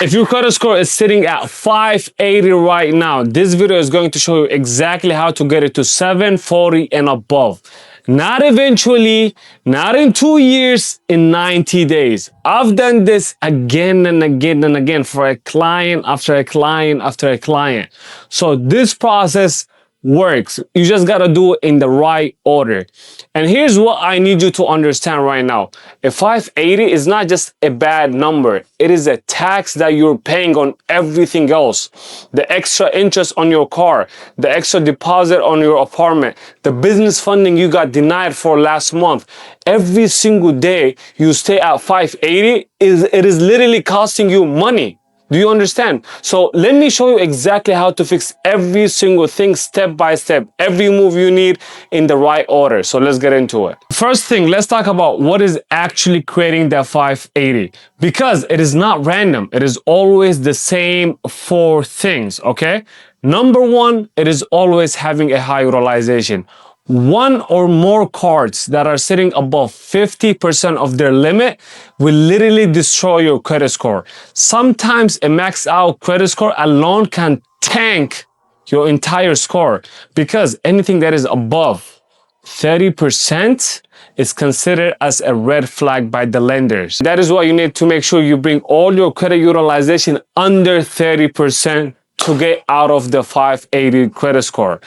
If your credit score is sitting at 580 right now, this video is going to show you exactly how to get it to 740 and above. Not eventually, not in 2 years, in 90 days. I've done this again and again and again for a client after a client after a client. So this process works. You just got to do it in the right order. And here's what I need you to understand right now. A 580 is not just a bad number. It is a tax that you're paying on everything else. The extra interest on your car, the extra deposit on your apartment, the business funding you got denied for last month. Every single day you stay at 580, it is literally costing you money. Do you understand? So let me show you exactly how to fix every single thing step by step, every move you need in the right order. So let's get into it. First thing, let's talk about what is actually creating that 580, because it is not random. It is always the same 4 things, okay? Number 1, it is always having a high utilization. 1 or more cards that are sitting above 50% of their limit will literally destroy your credit score. Sometimes a maxed out credit score alone can tank your entire score, because anything that is above 30% is considered as a red flag by the lenders. That is why you need to make sure you bring all your credit utilization under 30% to get out of the 580 credit score.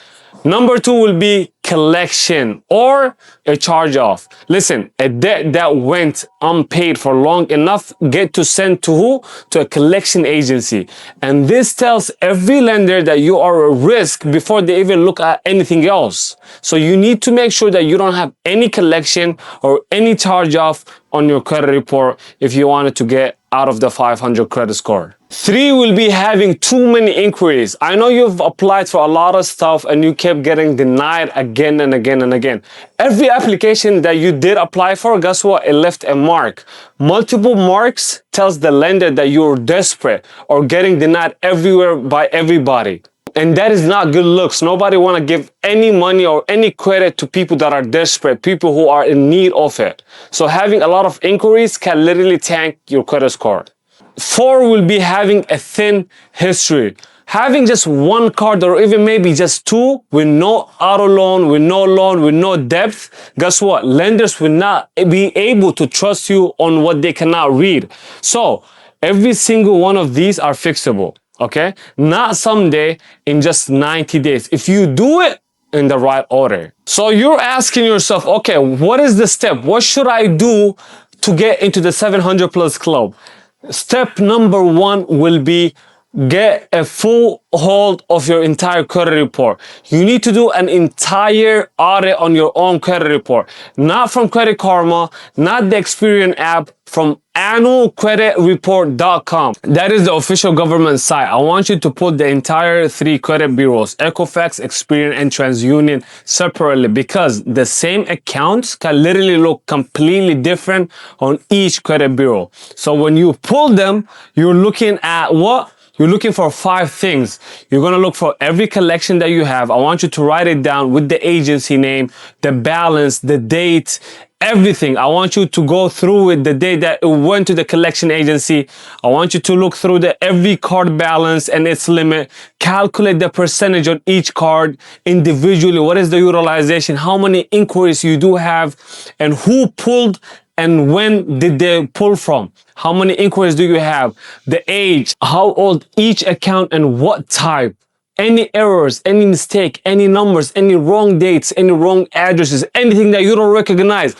Number 2 will be collection or a charge-off. Listen, a debt that went unpaid for long enough get to send to who? To a collection agency. And this tells every lender that you are a risk before they even look at anything else. So you need to make sure that you don't have any collection or any charge-off on your credit report if you wanted to get out of the 500 credit score. 3 will be having too many inquiries. I know you've applied for a lot of stuff and you kept getting denied again and again and again. Every application that you did apply for, guess what? It left a mark. Multiple marks tells the lender that you're desperate or getting denied everywhere by everybody. And that is not good looks. Nobody want to give any money or any credit to people that are desperate, people who are in need of it. So having a lot of inquiries can literally tank your credit score. 4 will be having a thin history. Having just 1 card or even maybe just 2 with no auto loan, with no depth, guess what? Lenders will not be able to trust you on what they cannot read. So every single one of these are fixable. Okay, not someday, in just 90 days, if you do it in the right order. So you're asking yourself, okay, what is the step? What should I do to get into the 700 plus club? Step number 1 will be get a full hold of your entire credit report. You need to do an entire audit on your own credit report, not from Credit Karma, not the Experian app, from annualcreditreport.com. That is the official government site. I want you to put the entire 3 credit bureaus, Equifax, Experian, and TransUnion, separately, because the same accounts can literally look completely different on each credit bureau. So when you pull them, you're looking at what? You're looking for 5 things. You're going to look for every collection that you have. I want you to write it down with the agency name, the balance, the date, everything. I want you to go through with the day that it went to the collection agency. I want you to look through every card balance and its limit. Calculate the percentage on each card individually. What is the utilization? How many inquiries you do have? And who pulled and when did they pull from? How many inquiries do you have? The age, how old each account and what type. Any errors, any mistake, any numbers, any wrong dates, any wrong addresses, anything that you don't recognize.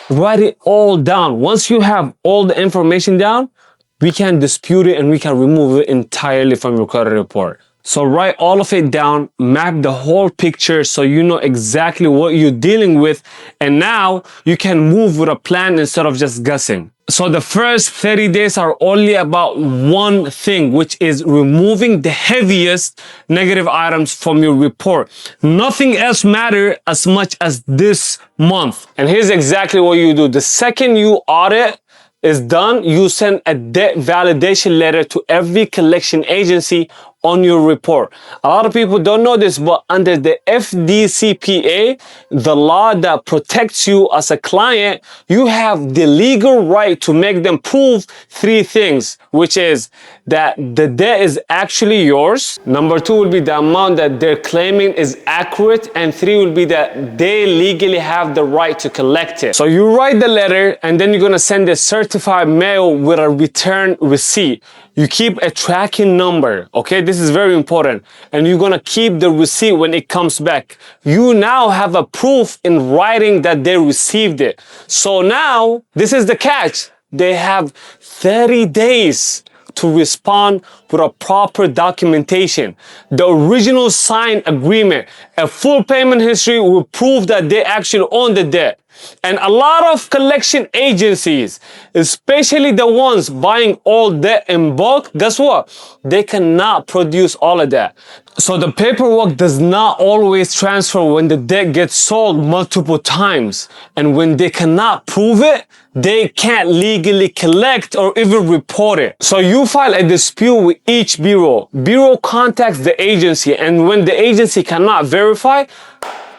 Write it all down. Once you have all the information down, we can dispute it and we can remove it entirely from your credit report. So write all of it down, map the whole picture so you know exactly what you're dealing with, and now you can move with a plan instead of just guessing. So the first 30 days are only about one thing, which is removing the heaviest negative items from your report. Nothing else matters as much as this month. And here's exactly what you do. The second you audit is done, you send a debt validation letter to every collection agency on your report. A lot of people don't know this, but under the FDCPA, the law that protects you as a client, you have the legal right to make them prove three things, which is that the debt is actually yours. Number two will be the amount that they're claiming is accurate. And three will be that they legally have the right to collect it. So you write the letter and then you're gonna send a certified mail with a return receipt. You keep a tracking number, okay? This is very important. And you're gonna keep the receipt when it comes back. You now have a proof in writing that they received it. So now, this is the catch. They have 30 days to respond with a proper documentation. The original signed agreement, a full payment history will prove that they actually own the debt. And a lot of collection agencies, especially the ones buying all debt in bulk, guess what? They cannot produce all of that. So the paperwork does not always transfer when the debt gets sold multiple times. And when they cannot prove it, they can't legally collect or even report it. So you file a dispute with each bureau. Bureau contacts the agency, and when the agency cannot verify,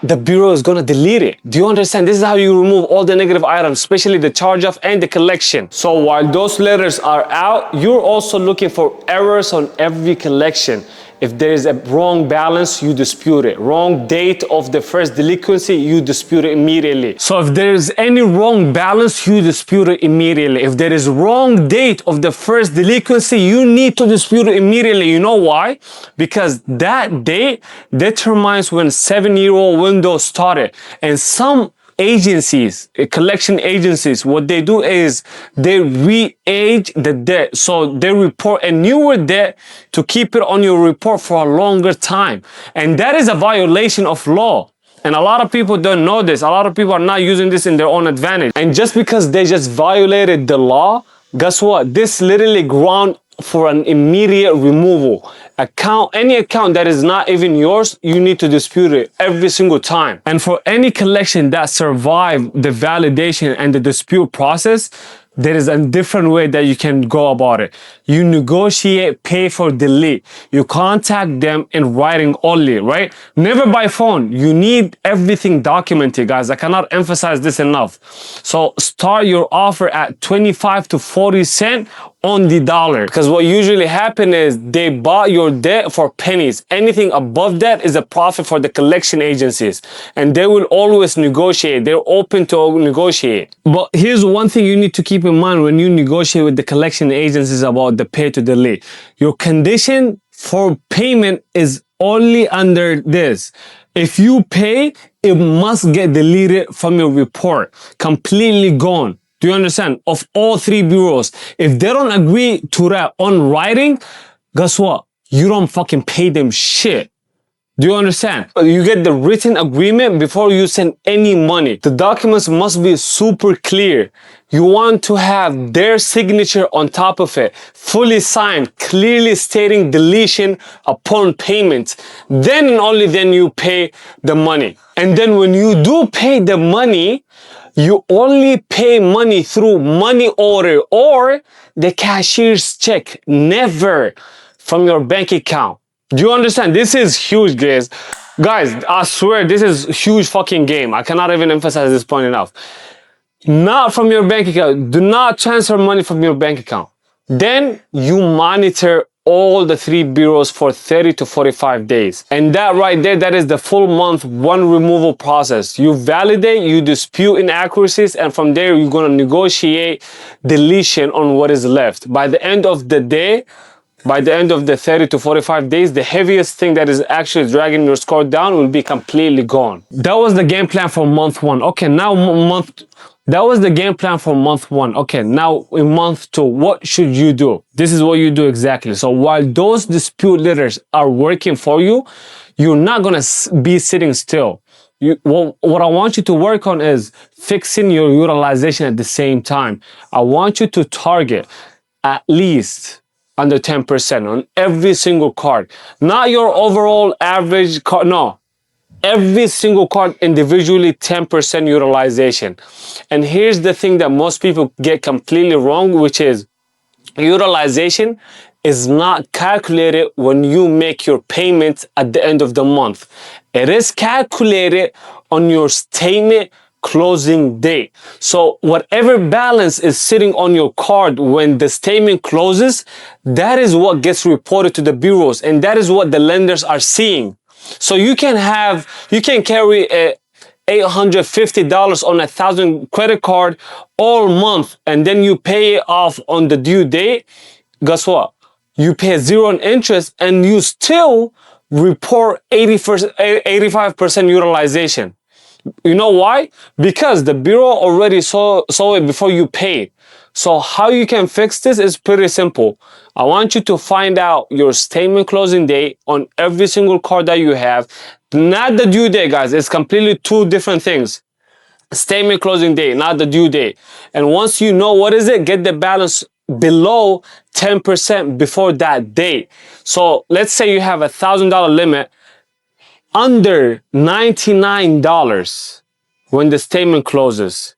the bureau is gonna delete it. Do you understand? This is how you remove all the negative items, especially the charge-off and the collection. So while those letters are out, you're also looking for errors on every collection. If there is a wrong balance, you dispute it. Wrong date of the first delinquency, you dispute it immediately. So if there is any wrong balance, you dispute it immediately. If there is wrong date of the first delinquency, you need to dispute it immediately. You know why? Because that date determines when 7-year-old window started. And some agencies, collection agencies, what they do is they re-age the debt. So they report a newer debt to keep it on your report for a longer time. And that is a violation of law. And a lot of people don't know this. A lot of people are not using this in their own advantage. And just because they just violated the law, guess what? This literally ground for an immediate removal. Any account that is not even yours, you need to dispute it every single time. And for any collection that survived the validation and the dispute process, there is a different way that you can go about it. You negotiate pay for delete. You contact them in writing only, right? Never by phone. You need everything documented, guys. I cannot emphasize this enough. So start your offer at 25 to 40 cents on the dollar. Because what usually happens is they bought your debt for pennies. Anything above that is a profit for the collection agencies. And they will always negotiate. They're open to negotiate. But here's one thing you need to keep in mind when you negotiate with the collection agencies about the pay to delay. Your condition for payment is only under this. If you pay, it must get deleted from your report. Completely gone. Do you understand? Of all three bureaus, if they don't agree to that on writing, guess what? You don't fucking pay them shit. Do you understand? You get the written agreement before you send any money. The documents must be super clear. You want to have their signature on top of it, fully signed, clearly stating deletion upon payment. Then and only then you pay the money. And then when you do pay the money, you only pay money through money order or the cashier's check, never from your bank account. Do you understand? This is huge, guys. Guys, I swear this is a huge fucking game. I cannot even emphasize this point enough. Not from your bank account. Do not transfer money from your bank account. Then you monitor all the three bureaus for 30 to 45 days. And that right there, that is the full month one removal process. You validate, you dispute inaccuracies, and from there you're gonna negotiate deletion on what is left. By the end of the day, by the end of the 30 to 45 days, the heaviest thing that is actually dragging your score down will be completely gone. That was the game plan for month one. Okay, now that was the game plan for month one. Okay, now in month two, what should you do? This is what you do exactly. So while those dispute letters are working for you, you're not gonna be sitting still. What I want you to work on is fixing your utilization at the same time. I want you to target at least under 10% on every single card. Not your overall average card, no. Every single card individually 10% utilization. And here's the thing that most people get completely wrong, which is utilization is not calculated when you make your payments at the end of the month. It is calculated on your statement closing date. So whatever balance is sitting on your card when the statement closes, that is what gets reported to the bureaus, and that is what the lenders are seeing. So you can carry a $850 on 1,000 credit card all month, and then you pay it off on the due date. Guess what? You pay zero in interest, and you still report 85% utilization. You know why? Because the bureau already saw it before you paid. So how you can fix this is pretty simple. I want you to find out your statement closing date on every single card that you have. Not the due date, guys. It's completely two different things. Statement closing date, not the due date. And once you know what is it, get the balance below 10% before that date. So let's say you have $1,000 limit, under $99 when the statement closes.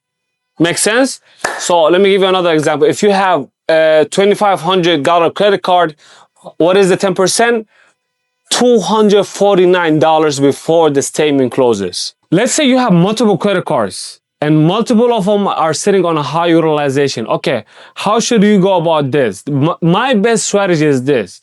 Make sense? So let me give you another example. If you have a $2,500 credit card, what is the 10%? $249 before the statement closes. Let's say you have multiple credit cards and multiple of them are sitting on a high utilization. Okay, how should you go about this? My best strategy is this.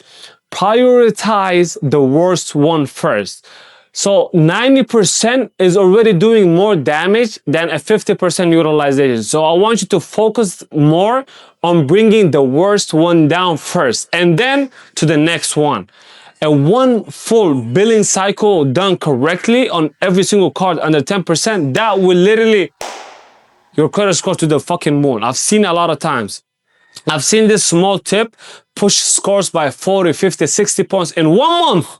Prioritize the worst one first. So 90% is already doing more damage than a 50% utilization. So I want you to focus more on bringing the worst one down first and then to the next one. And one full billing cycle done correctly on every single card under 10%, that will literally your credit score to the fucking moon. I've seen it a lot of times. I've seen this small tip push scores by 40, 50, 60 points in 1 month.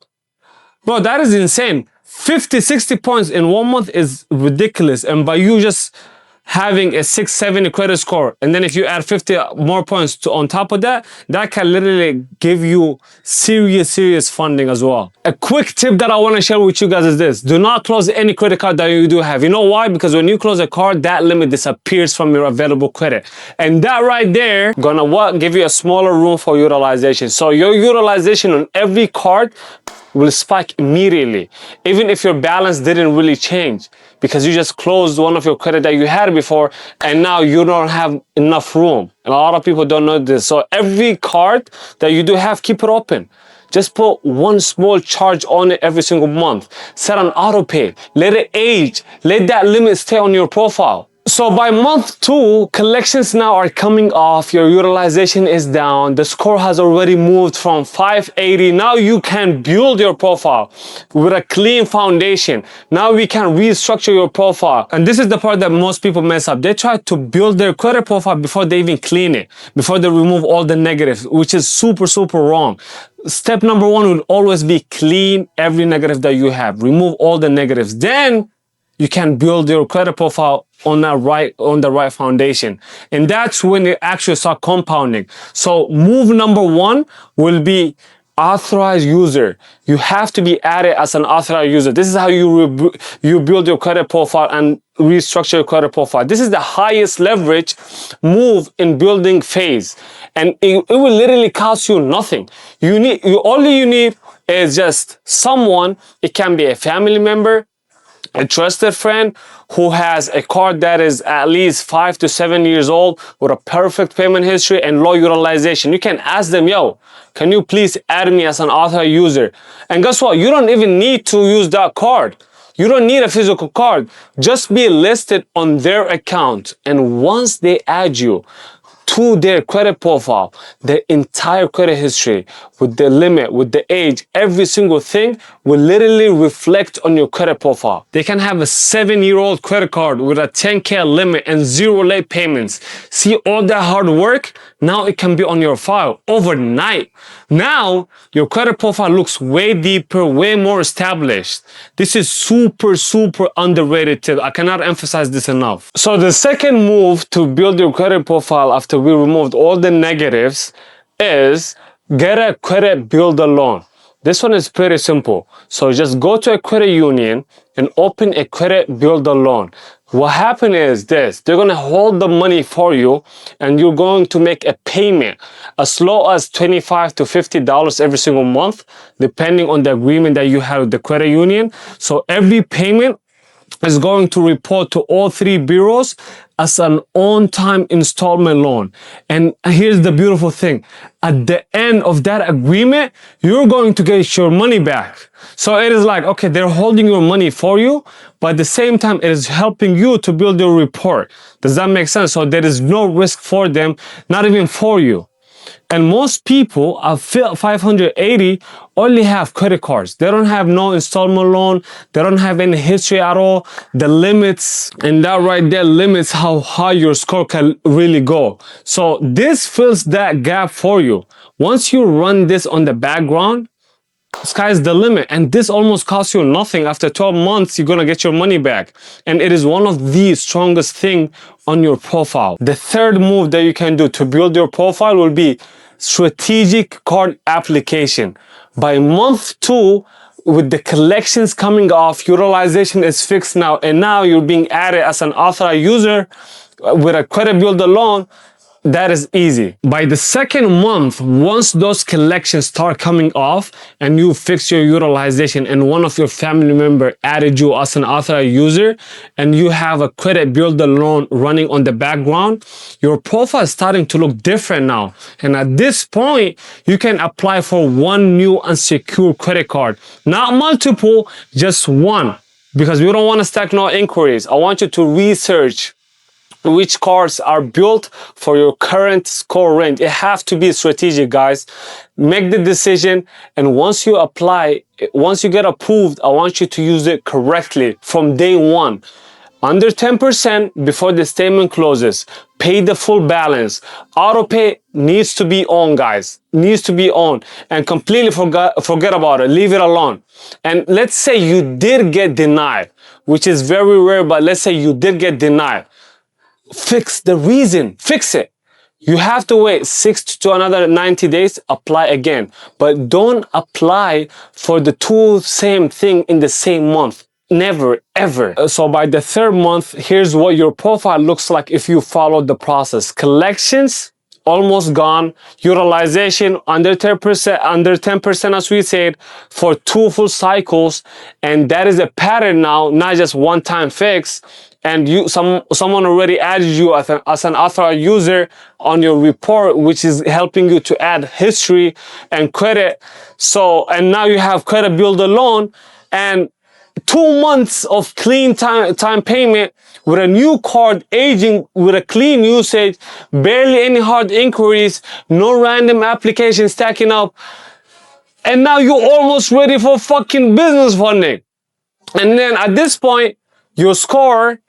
Bro, that is insane. 50, 60 points in 1 month is ridiculous. And by you just having a 670 credit score, and then if you add 50 more points on top of that, that can literally give you serious funding as well. A quick tip that I want to share with you guys is this. Do not close any credit card that you do have. You know why? Because when you close a card, that limit disappears from your available credit. And that right there gonna what? Give you a smaller room for utilization. So your utilization on every card will spike immediately, even if your balance didn't really change, because you just closed one of your credit that you had before and now you don't have enough room. And a lot of people don't know this. So every card that you do have, keep it open. Just put one small charge on it every single month. Set on auto pay. Let it age. Let that limit stay on your profile. So by month 2, collections now are coming off, your utilization is down, the score has already moved from 580. Now you can build your profile with a clean foundation. Now we can restructure your profile. And this is the part that most people mess up. They try to build their credit profile before they even clean it, before they remove all the negatives, which is super wrong. Step number 1 will always be clean every negative that you have. Remove all the negatives. Then you can build your credit profile on the right foundation. And that's when it actually start compounding. So move number 1 will be authorized user. You have to be added as an authorized user. This is how you build your credit profile and restructure your credit profile. This is the highest leverage move in building phase. And it will literally cost you nothing. All you need is just someone. It can be a family member, a trusted friend who has a card that is at least 5 to 7 years old with a perfect payment history and low utilization. You can ask them, yo, can you please add me as an authorized user? And guess what? You don't even need to use that card. You don't need a physical card. Just be listed on their account. And once they add you to their credit profile, their entire credit history, with the limit, with the age, every single thing will literally reflect on your credit profile. They can have a 7-year-old credit card with a 10K limit and 0 late payments. See all that hard work? Now it can be on your file overnight. Now your credit profile looks way deeper, way more established. This is super underrated tip. I cannot emphasize this enough. So the second move to build your credit profile after we removed all the negatives is get a credit builder loan. This one is pretty simple. So just go to a credit union and open a credit builder loan. What happens is this: they're gonna hold the money for you, and you're going to make a payment as low as $25 to $50 every single month, depending on the agreement that you have with the credit union. So every payment is going to report to all three bureaus as an on-time installment loan. And here's the beautiful thing: at the end of that agreement, you're going to get your money back. So it is like, okay, they're holding your money for you, but at the same time, it is helping you to build your report. Does that make sense? So there is no risk for them, not even for you. And most people of 580 only have credit cards. They don't have no installment loan. They don't have any history at all. The limits, and that right there limits how high your score can really go. So this fills that gap for you. Once you run this on the background, sky's the limit. And this almost costs you nothing. After 12 months, you're gonna get your money back. And it is one of the strongest thing on your profile. The third move that you can do to build your profile will be strategic card application. By month 2, with the collections coming off, utilization is fixed now, and now you're being added as an authorized user with a credit builder loan. That is easy. By the second month, once those collections start coming off and you fix your utilization and one of your family member added you as an authorized user and you have a credit builder loan running on the background, your profile is starting to look different now. And at this point, you can apply for one new unsecured credit card. Not multiple, just one. Because we don't want to stack no inquiries. I want you to research which cards are built for your current score range. It has to be strategic, guys. Make the decision, and once you apply, once you get approved, I want you to use it correctly from day one. Under 10% before the statement closes. Pay the full balance. Auto pay needs to be on, guys. Needs to be on. And completely forget about it. Leave it alone. And let's say you did get denied, which is very rare, but let's say you did get denied. Fix the reason. Fix it. You have to wait 6 to another 90 days, apply again. But don't apply for the two same thing in the same month. Never, ever. So by the third month, here's what your profile looks like if you follow the process. Collections, almost gone. Utilization, under 10%, as we said, for 2 full cycles. And that is a pattern now, not just one-time fix. And someone already added you as an authorized user on your report, which is helping you to add history and credit. So, and now you have credit builder loan and 2 months of clean time payment with a new card aging with a clean usage, barely any hard inquiries, no random applications stacking up. And now you're almost ready for fucking business funding. And then at this point, your score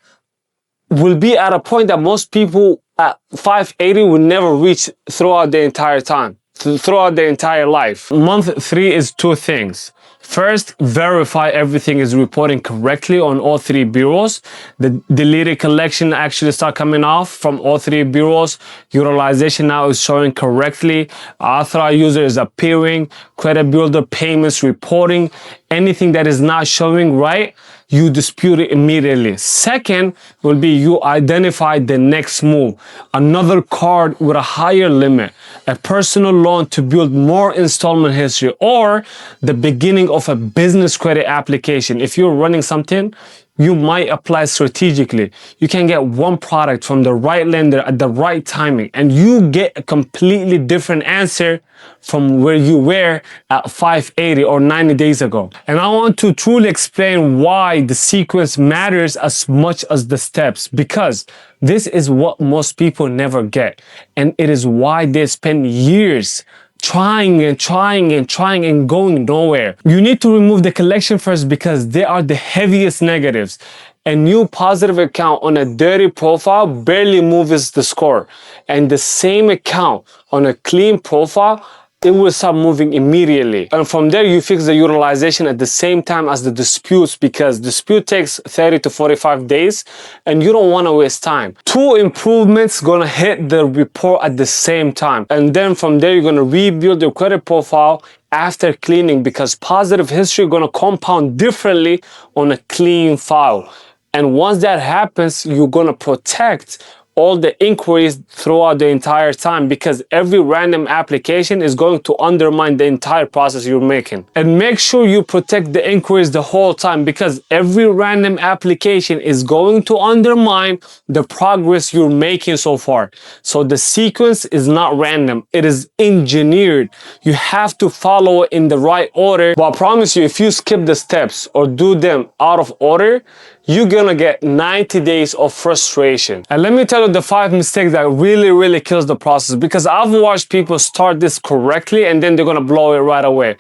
will be at a point that most people at 580 will never reach throughout the entire time, throughout their entire life. Month 3 is 2 things. First, verify everything is reporting correctly on all 3 bureaus. The deleted collection actually start coming off from all 3 bureaus. Utilization now is showing correctly. Authorized user is appearing. Credit builder payments reporting. Anything that is not showing right, you dispute it immediately. Second will be you identify the next move. Another card with a higher limit, a personal loan to build more installment history, or the beginning of a business credit application. If you're running something, you might apply strategically. You can get one product from the right lender at the right timing, and you get a completely different answer from where you were at 580 or 90 days ago. And I want to truly explain why the sequence matters as much as the steps, because this is what most people never get. And it is why they spend years trying and going nowhere. You need to remove the collection first because they are the heaviest negatives. A new positive account on a dirty profile barely moves the score. And the same account on a clean profile it will start moving immediately. And from there, you fix the utilization at the same time as the disputes, because dispute takes 30 to 45 days and you don't want to waste time. 2 improvements gonna hit the report at the same time. And then from there, you're gonna rebuild your credit profile after cleaning, because positive history gonna compound differently on a clean file. And once that happens, you're gonna protect all the inquiries throughout the entire time, because every random application is going to undermine the entire process you're making. And make sure you protect the inquiries the whole time, because every random application is going to undermine the progress you're making so far. So the sequence is not random, it is engineered. You have to follow it in the right order. But I promise you, if you skip the steps or do them out of order, you're gonna get 90 days of frustration. And let me tell you the 5 mistakes that really kills the process, because I've watched people start this correctly and then they're gonna blow it right away.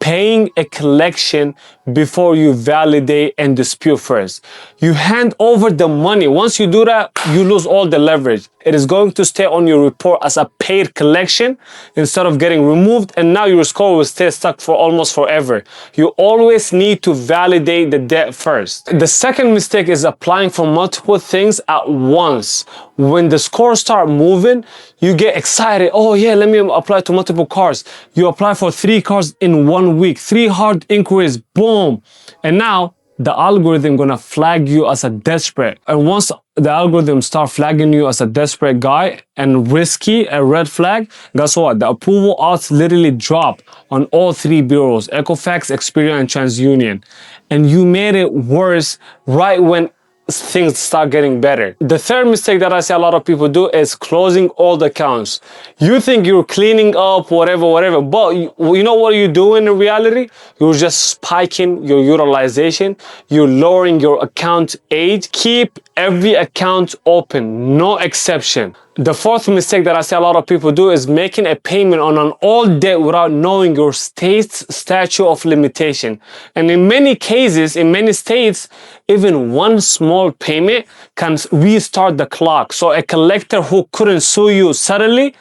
Paying a collection before you validate and dispute first. You hand over the money. Once you do that, you lose all the leverage. It is going to stay on your report as a paid collection instead of getting removed, and now your score will stay stuck for almost forever. You always need to validate the debt first. The second mistake is applying for multiple things at once. When the scores start moving, you get excited. Oh yeah, let me apply to multiple cars. You apply for 3 cars in 1 week, 3 hard inquiries, boom. And now the algorithm gonna flag you as a desperate. And once the algorithm start flagging you as a desperate guy and risky, a red flag, guess what? The approval odds literally drop on all 3 bureaus, Equifax, Experian, and TransUnion. And you made it worse right when things start getting better. The third mistake that I see a lot of people do is closing all the accounts. You think you're cleaning up whatever, but you know what you're doing in reality? You're just spiking your utilization. You're lowering your account age. Keep every account open, no exception. The fourth mistake that I see a lot of people do is making a payment on an old debt without knowing your state's statute of limitation. And in many cases, in many states, even one small payment can restart the clock. So a collector who couldn't sue you suddenly,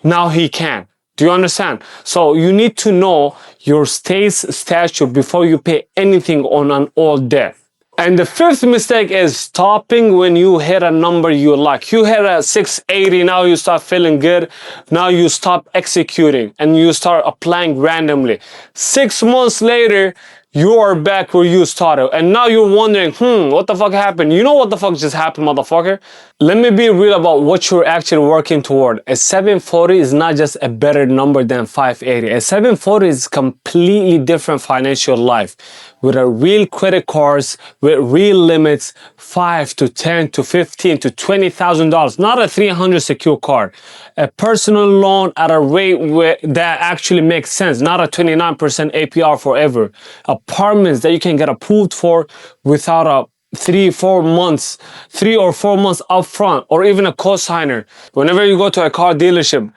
now he can. Do you understand? So you need to know your state's statute before you pay anything on an old debt. And the fifth mistake is stopping when you hit a number you like. You hit a 680, now you start feeling good. Now you stop executing and you start applying randomly. 6 months later, you are back where you started. And now you're wondering, what the fuck happened? You know what the fuck just happened, motherfucker? Let me be real about what you're actually working toward. A 740 is not just a better number than 580. A 740 is completely different financial life. With a real credit cards, with real limits, 5 to 10 to 15 to $20,000, not a 300 secure card. A personal loan at a rate that actually makes sense, not a 29% APR forever. Apartments that you can get approved for without a 3 or 4 months upfront, or even a cosigner. Whenever you go to a car dealership,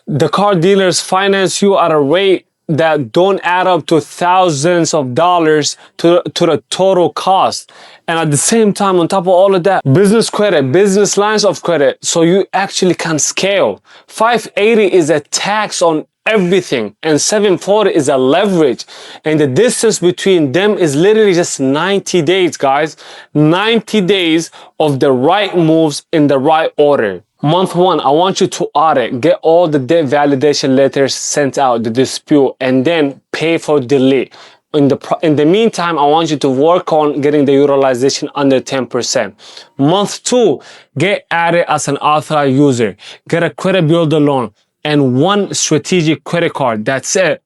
the car dealers finance you at a rate that don't add up to thousands of dollars to the total cost. And at the same time, on top of all of that, business credit, business lines of credit, so you actually can scale. 580 is a tax on everything, and 740 is a leverage, and the distance between them is literally just 90 days, guys. 90 days of the right moves in the right order. Month 1, I want you to audit, get all the debt validation letters sent out, the dispute, and then pay for delete. In the meantime, I want you to work on getting the utilization under 10%. Month 2, get added as an authorized user, get a credit builder loan, and 1 strategic credit card. That's it.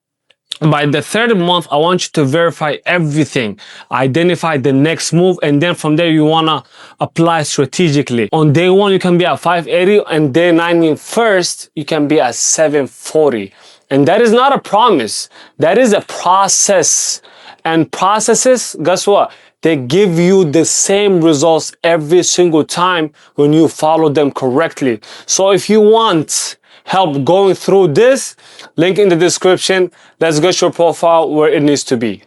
By the 3rd month, I want you to verify everything, identify the next move, and then from there, you want to apply strategically. On day 1, you can be at 580, and day 91st, you can be at 740. And that is not a promise. That is a process. And processes, guess what? They give you the same results every single time when you follow them correctly. So if you want help going through this, link in the description. Let's get your profile where it needs to be.